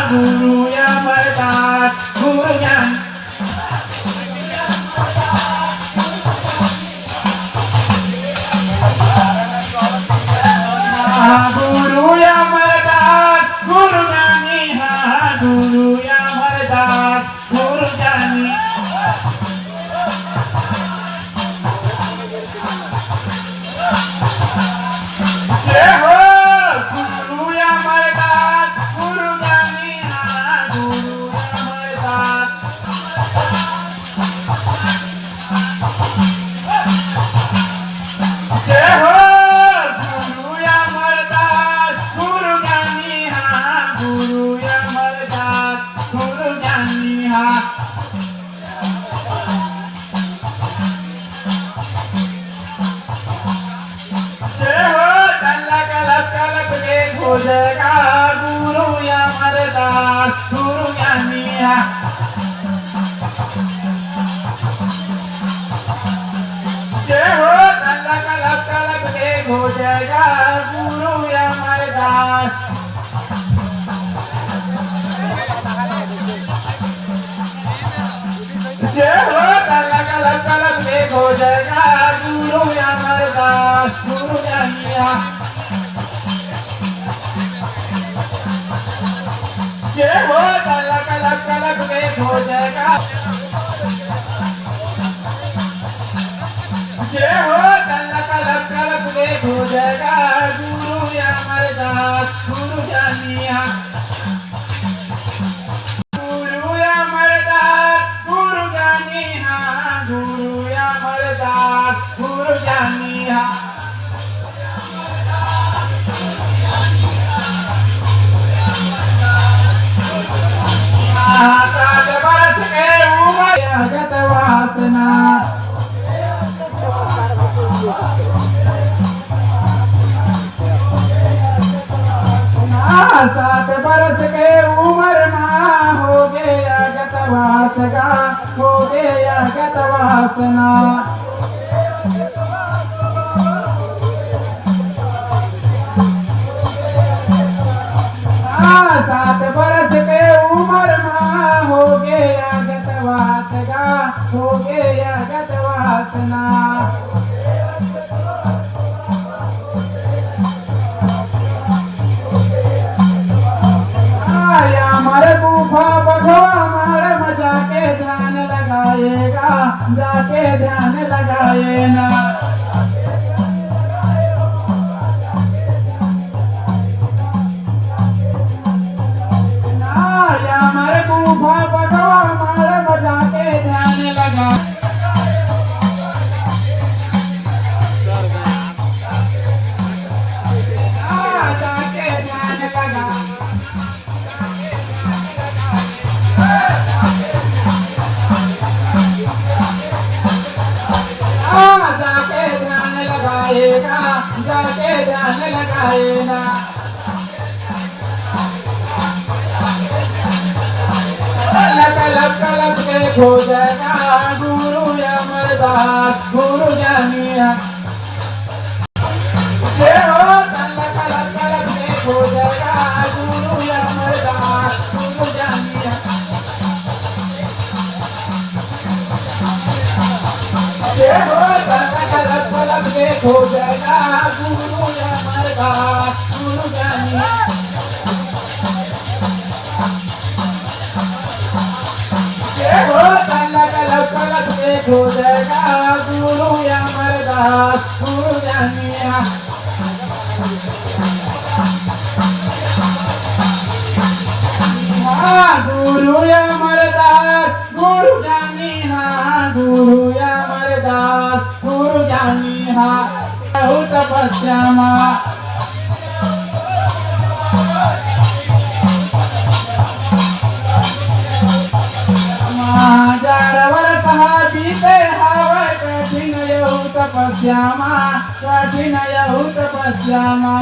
गुरु अमरदास गुरु ज्ञानी गुरु अमरदास गुरु ज्ञानी गुरु अमरदास गुरु ज्ञानी जय हो गुरु अमरदास गुरु ज्ञानी गुरु अमरदास जय हो गुरु अमरदास गुरु ज्ञानी गुरु अमरदास गुरु ज्ञानी जय हो तल्ला कलप कलप के खोजेगा गुरु अमरदास गुरु ज्ञानी जय हो तल्ला कलप कलप के खोजेगा गुरु अमरदास जय हो तल्ला कलप कलप के खोजेगा गुरु अमरदास गुरु ज्ञानी जय हो तल्ला कलप कलप के खोजेगा जय हो तल्ला कलप कलप के खोजेगा गुरु अमरदास गुरु ज्ञानी गुरु अमरदास गुरु ज्ञानी गुरु अमरदास गुरु ज्ञानी सात बरस के उम्र जगत वासना सात बरस के उम्र माँ हो गया गत वासना हो गया गत वासना सात बरस के उम्र माँ हो गया गत वासना हो गया गत वासना हमारे गुफा बघवा हमारे मजा के ध्यान लगाएगा जाके ध्यान लगाए ना हमारे गुफा बघवा हमारे मजा के ध्यान लगा जाके ध्यान लगा जाके ध्यान लगाएगा जाके ध्यान लगाएगा कलप कलप के खोजेगा गुरु अमरदास गुरु ज्ञानी जय हो तल्ला कलप कलप के खोजेगा गुरु अमरदास गुरु ज्ञानी जय हो तल्ला कलप कलप के खोजेगा गुरु अमरदास गुरु ज्ञानी जय हो तल्ला कलप कलप के खोजेगा गुरु अमरदास गुरु ज्ञानी गुरु अमरदास गुरु ज्ञानी गुरु अमरदास गुरु ज्ञानी बहुत तपस्यामा बीते हवा कठिन यहू तपस्यामा कठिन यहू तपस्यामा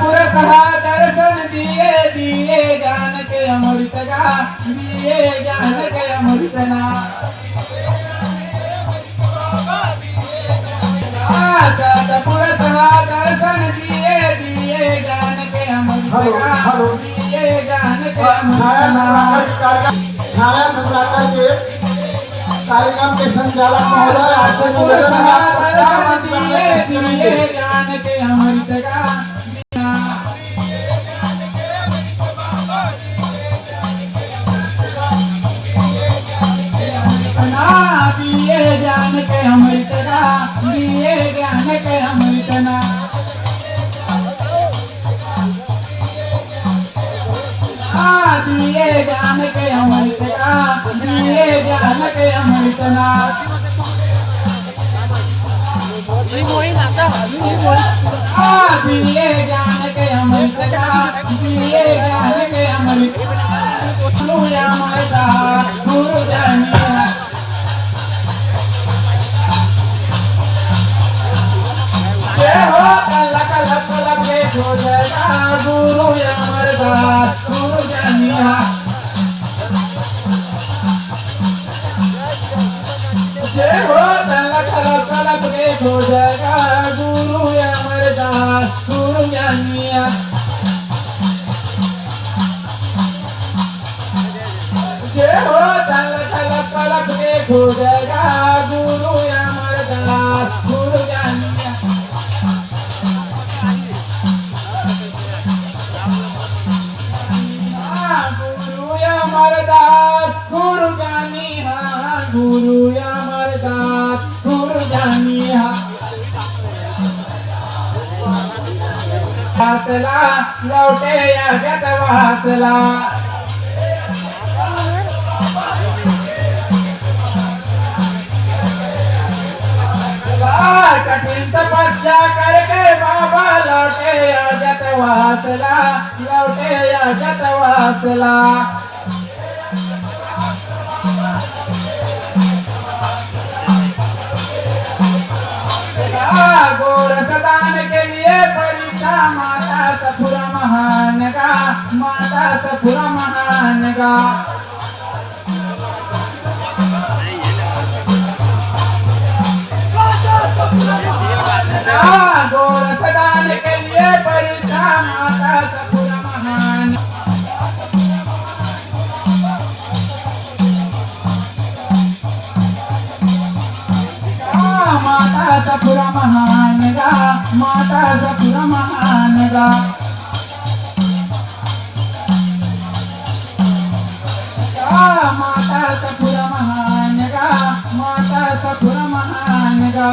पुरतः दर्शन दिए दिए ज्ञान के अमृत का दिए ज्ञान के अमृतना हॅलो दिए जान के नव्या नवरात्राचे कार्यक्रम के संचालक महोदय आपसे दिए जान के अमृत का दिए जान के अमृत का दिए जान के अमृत ना दिए जान के अमृत का दिए जान के अमृत ना दिए जान के अमृत का दिए जान के अमृत लूया मरदा गुरु जानिया हो कलक लक लगे खोजेगा गुरु अमरदास गुरु जानिया हो कलक लक लगे खोजेगा गुरु अमरदास गुरु जानिया हो कलक लक लगे खोजेगा गुरु अमरदास गुरु जानिया गुरु जानी हाँ गुरु अमरदास गुरु जानी हाँ वासला लौटे जगत वासला कठिन तपस्या करके बाबा लौटे जगत वासला लौटे जगत वासला गोरख दान के लिए परीक्षा माता सफुरा महान का माता सफुरा महान का गोरख दान के लिए परीक्षा माता सफुरा महान माता सफुरा महान गा माता सफुरा महान गा माता सफुरा महान गा माता सफुरा महान गा